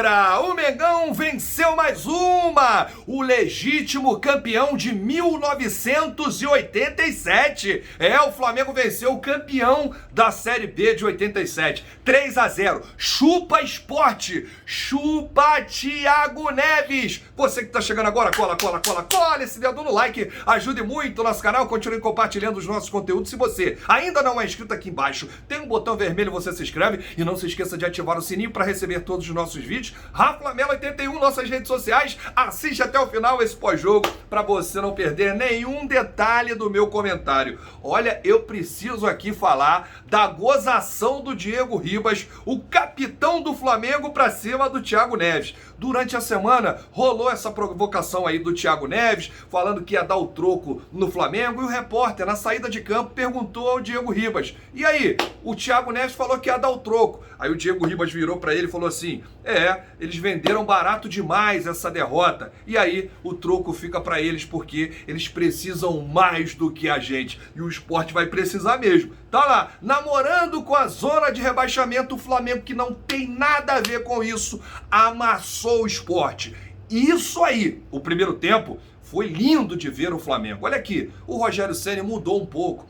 Sombra, o Mengão venceu mais uma, o legítimo campeão de 1987. O Flamengo venceu o campeão da Série B de 87, 3-0. Chupa Esporte, chupa Thiago Neves. Você que tá chegando agora, cola esse dedo no like, ajude muito o nosso canal, continue compartilhando os nossos conteúdos. Se você ainda não é inscrito, aqui embaixo tem um botão vermelho, você se inscreve e não se esqueça de ativar o sininho para receber todos os nossos vídeos. Raflamelo81, nossas redes sociais, assiste até o final esse pós-jogo para você não perder nenhum detalhe do meu comentário. Olha, eu preciso aqui falar da gozação do Diego Ribas, o capitão do Flamengo, para cima do Thiago Neves. Durante a semana rolou essa provocação aí do Thiago Neves, falando que ia dar o troco no Flamengo, e o repórter na saída de campo perguntou ao Diego Ribas: e aí? O Thiago Neves falou que ia dar o troco. Aí o Diego Ribas virou para ele e falou assim: eles venderam barato demais essa derrota, e aí o troco fica para eles porque eles precisam mais do que a gente, e o Sport vai precisar mesmo. Tá lá, namorando com a zona de rebaixamento, o Flamengo, que não tem nada a ver com isso, amassou o Sport. Isso aí, o primeiro tempo foi lindo de ver o Flamengo. Olha aqui, o Rogério Ceni mudou um pouco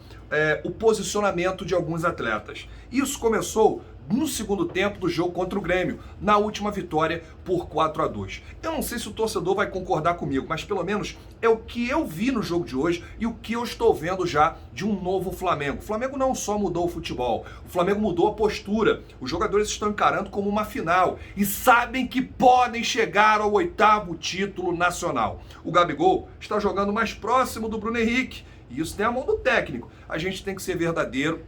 o posicionamento de alguns atletas. Isso começou no segundo tempo do jogo contra o Grêmio, na última vitória por 4-2. Eu não sei se o torcedor vai concordar comigo, mas pelo menos é o que eu vi no jogo de hoje e o que eu estou vendo já de um novo Flamengo. O Flamengo não só mudou o futebol, o Flamengo mudou a postura. Os jogadores estão encarando como uma final e sabem que podem chegar ao 8º título nacional. O Gabigol está jogando mais próximo do Bruno Henrique, e isso tem a mão do técnico. A gente tem que ser verdadeiro,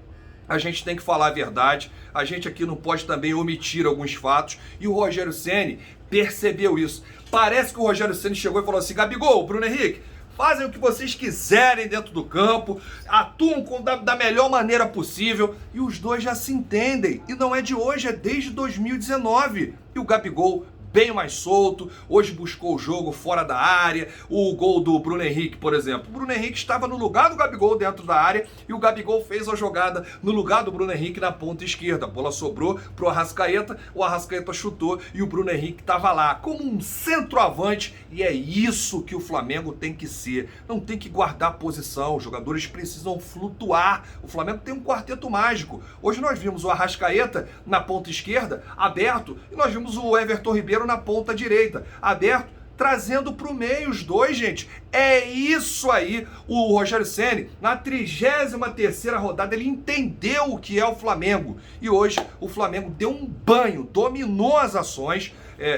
a gente tem que falar a verdade, a gente aqui não pode também omitir alguns fatos, e o Rogério Ceni percebeu isso. Parece que o Rogério Ceni chegou e falou assim: Gabigol, Bruno Henrique, fazem o que vocês quiserem dentro do campo, atuam da melhor maneira possível, e os dois já se entendem, e não é de hoje, é desde 2019, e o Gabigol bem mais solto, hoje buscou o jogo fora da área. O gol do Bruno Henrique, por exemplo, o Bruno Henrique estava no lugar do Gabigol dentro da área e o Gabigol fez a jogada no lugar do Bruno Henrique na ponta esquerda. A bola sobrou pro Arrascaeta, o Arrascaeta chutou e o Bruno Henrique estava lá como um centroavante, e é isso que o Flamengo tem que ser. Não tem que guardar posição, os jogadores precisam flutuar. O Flamengo tem um quarteto mágico. Hoje nós vimos o Arrascaeta na ponta esquerda, aberto, e nós vimos o Everton Ribeiro na ponta direita, aberto, trazendo para o meio os dois, gente. É isso aí. O Rogério Ceni, na 33ª rodada, ele entendeu o que é o Flamengo. E hoje o Flamengo deu um banho, dominou as ações,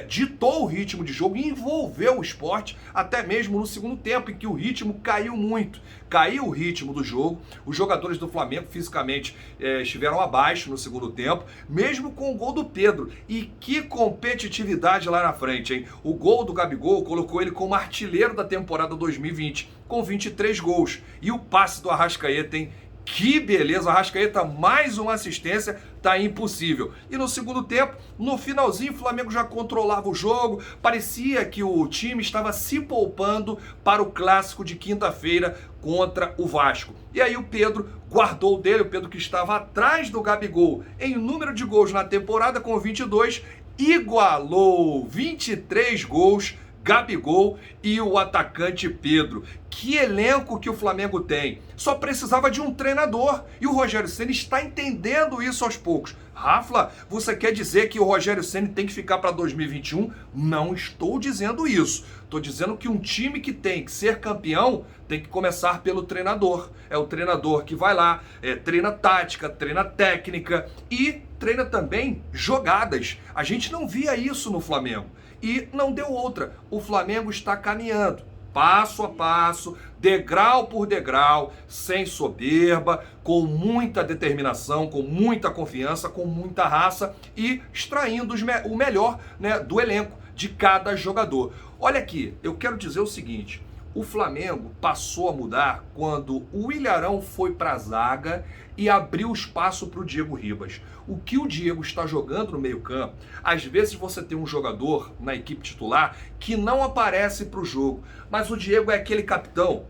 ditou o ritmo de jogo e envolveu o Sport, até mesmo no segundo tempo, em que o ritmo caiu muito. Caiu o ritmo do jogo, os jogadores do Flamengo fisicamente estiveram abaixo no segundo tempo, mesmo com o gol do Pedro. E que competitividade lá na frente, hein? O gol do Gabigol colocou ele como artilheiro da temporada 2020, com 23 gols. E o passe do Arrascaeta, hein? Que beleza, Arrascaeta, mais uma assistência, tá impossível. E no segundo tempo, no finalzinho, o Flamengo já controlava o jogo, parecia que o time estava se poupando para o clássico de quinta-feira contra o Vasco. E aí o Pedro guardou dele, o Pedro que estava atrás do Gabigol em número de gols na temporada com 22, igualou 23 gols, Gabigol e o atacante Pedro. Que elenco que o Flamengo tem. Só precisava de um treinador. E o Rogério Ceni está entendendo isso aos poucos. Rafla, você quer dizer que o Rogério Ceni tem que ficar para 2021? Não estou dizendo isso. Estou dizendo que um time que tem que ser campeão tem que começar pelo treinador. É o treinador que vai lá, treina tática, treina técnica e treina também jogadas. A gente não via isso no Flamengo. E não deu outra. O Flamengo está caminhando passo a passo, degrau por degrau, sem soberba, com muita determinação, com muita confiança, com muita raça e extraindo o melhor, né, do elenco, de cada jogador. Olha aqui, eu quero dizer o seguinte: o Flamengo passou a mudar quando o Ilharão foi para a zaga e abriu espaço para o Diego Ribas. O que o Diego está jogando no meio-campo, às vezes você tem um jogador na equipe titular que não aparece para o jogo, mas o Diego é aquele capitão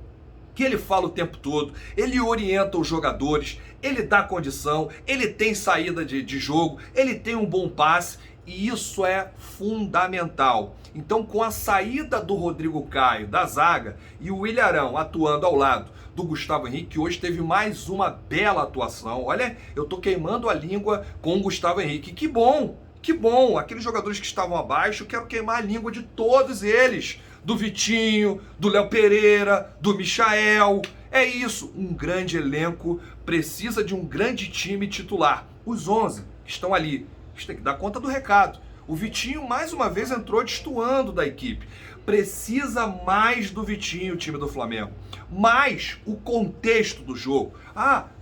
que ele fala o tempo todo, ele orienta os jogadores, ele dá condição, ele tem saída de jogo, ele tem um bom passe. E isso é fundamental. Então, com a saída do Rodrigo Caio da zaga e o Ilharão atuando ao lado do Gustavo Henrique, que hoje teve mais uma bela atuação. Olha, eu tô queimando a língua com o Gustavo Henrique. Que bom, que bom. Aqueles jogadores que estavam abaixo, eu quero queimar a língua de todos eles. Do Vitinho, do Léo Pereira, do Michael. É isso, um grande elenco precisa de um grande time titular. Os 11 que estão ali, a gente tem que dar conta do recado. O Vitinho mais uma vez entrou destoando da equipe. Precisa mais do Vitinho, o time do Flamengo. Mais o contexto do jogo.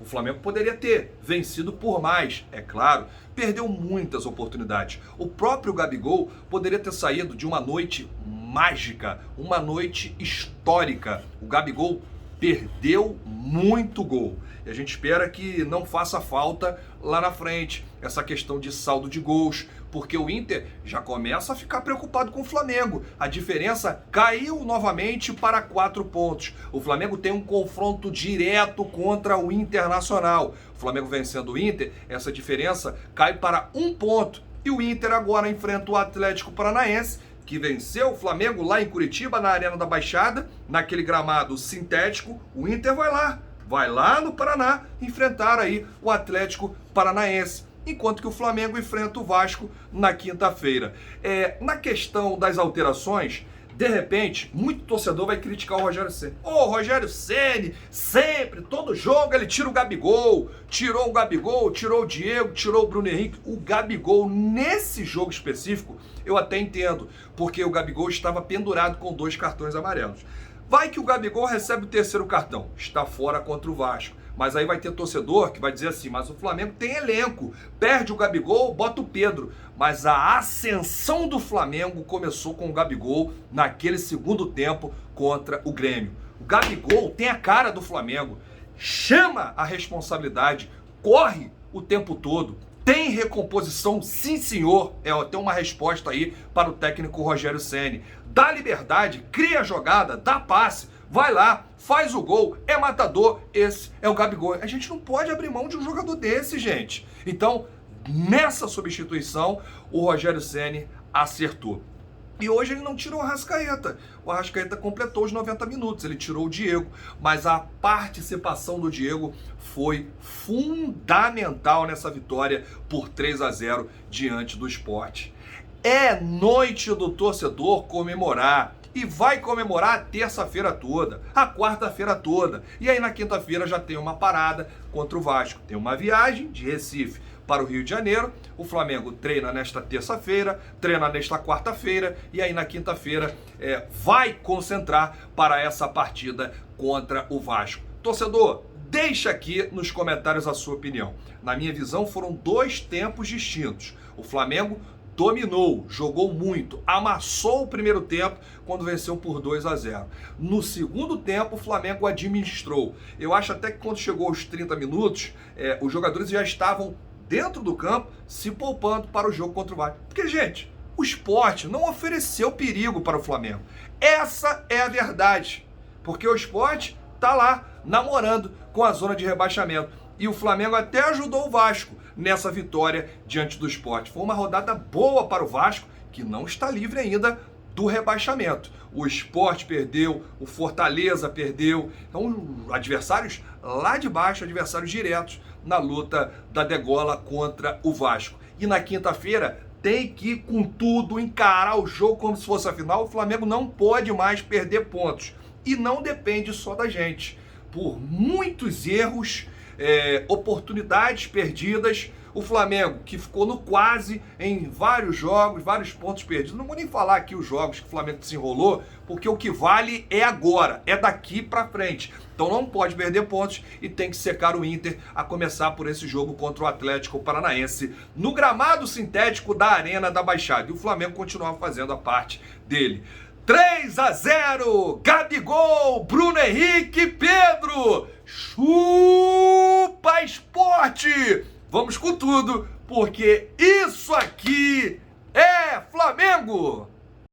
O Flamengo poderia ter vencido por mais, é claro. Perdeu muitas oportunidades. O próprio Gabigol poderia ter saído de uma noite mágica, uma noite histórica. O Gabigol perdeu muito gol. E a gente espera que não faça falta lá na frente essa questão de saldo de gols, porque o Inter já começa a ficar preocupado com o Flamengo. A diferença caiu novamente para 4 pontos. O Flamengo tem um confronto direto contra o Internacional. O Flamengo vencendo o Inter, essa diferença cai para 1 ponto. E o Inter agora enfrenta o Atlético Paranaense, que venceu o Flamengo lá em Curitiba, na Arena da Baixada, naquele gramado sintético. O Inter vai lá no Paraná enfrentar aí o Atlético Paranaense, enquanto que o Flamengo enfrenta o Vasco na quinta-feira. Na questão das alterações, de repente, muito torcedor vai criticar o Rogério Ceni. O Rogério Ceni, sempre, todo jogo ele tira o Gabigol, tirou o Diego, tirou o Bruno Henrique. O Gabigol, nesse jogo específico, eu até entendo, porque o Gabigol estava pendurado com 2 cartões amarelos. Vai que o Gabigol recebe o 3º cartão, está fora contra o Vasco. Mas aí vai ter torcedor que vai dizer assim, mas o Flamengo tem elenco, perde o Gabigol, bota o Pedro. Mas a ascensão do Flamengo começou com o Gabigol naquele segundo tempo contra o Grêmio. O Gabigol tem a cara do Flamengo, chama a responsabilidade, corre o tempo todo. Tem recomposição, sim senhor, tem uma resposta aí para o técnico Rogério Ceni. Dá liberdade, cria jogada, dá passe, vai lá, faz o gol, é matador, esse é o Gabigol. A gente não pode abrir mão de um jogador desse, gente. Então, nessa substituição, o Rogério Ceni acertou. E hoje ele não tirou o Arrascaeta. O Arrascaeta completou os 90 minutos, ele tirou o Diego. Mas a participação do Diego foi fundamental nessa vitória por 3-0 diante do Sport. É noite do torcedor comemorar. E vai comemorar a terça-feira toda, a quarta-feira toda. E aí na quinta-feira já tem uma parada contra o Vasco. Tem uma viagem de Recife para o Rio de Janeiro. O Flamengo treina nesta terça-feira, treina nesta quarta-feira e aí na quinta-feira vai concentrar para essa partida contra o Vasco. Torcedor, deixa aqui nos comentários a sua opinião. Na minha visão foram 2 tempos distintos. O Flamengo dominou, jogou muito, amassou o primeiro tempo quando venceu por 2-0. No segundo tempo, o Flamengo administrou. Eu acho até que quando chegou aos 30 minutos, os jogadores já estavam dentro do campo, se poupando para o jogo contra o Vasco. Porque, gente, o Sport não ofereceu perigo para o Flamengo. Essa é a verdade. Porque o Sport está lá, namorando com a zona de rebaixamento. E o Flamengo até ajudou o Vasco nessa vitória diante do Sport. Foi uma rodada boa para o Vasco, que não está livre ainda do rebaixamento. O Sport perdeu, o Fortaleza perdeu. Então, adversários lá de baixo, adversários diretos na luta da degola contra o Vasco. E na quinta-feira tem que ir com tudo, encarar o jogo como se fosse a final. O Flamengo não pode mais perder pontos. E não depende só da gente. Por muitos erros, oportunidades perdidas, o Flamengo, que ficou no quase em vários jogos, vários pontos perdidos. Não vou nem falar aqui os jogos que o Flamengo se enrolou, porque o que vale é agora, é daqui para frente. Então não pode perder pontos e tem que secar o Inter, a começar por esse jogo contra o Atlético Paranaense, no gramado sintético da Arena da Baixada. E o Flamengo continuar fazendo a parte dele. 3-0, Gabigol, Bruno Henrique, Pedro, chupa Sport! Vamos com tudo, porque isso aqui é Flamengo!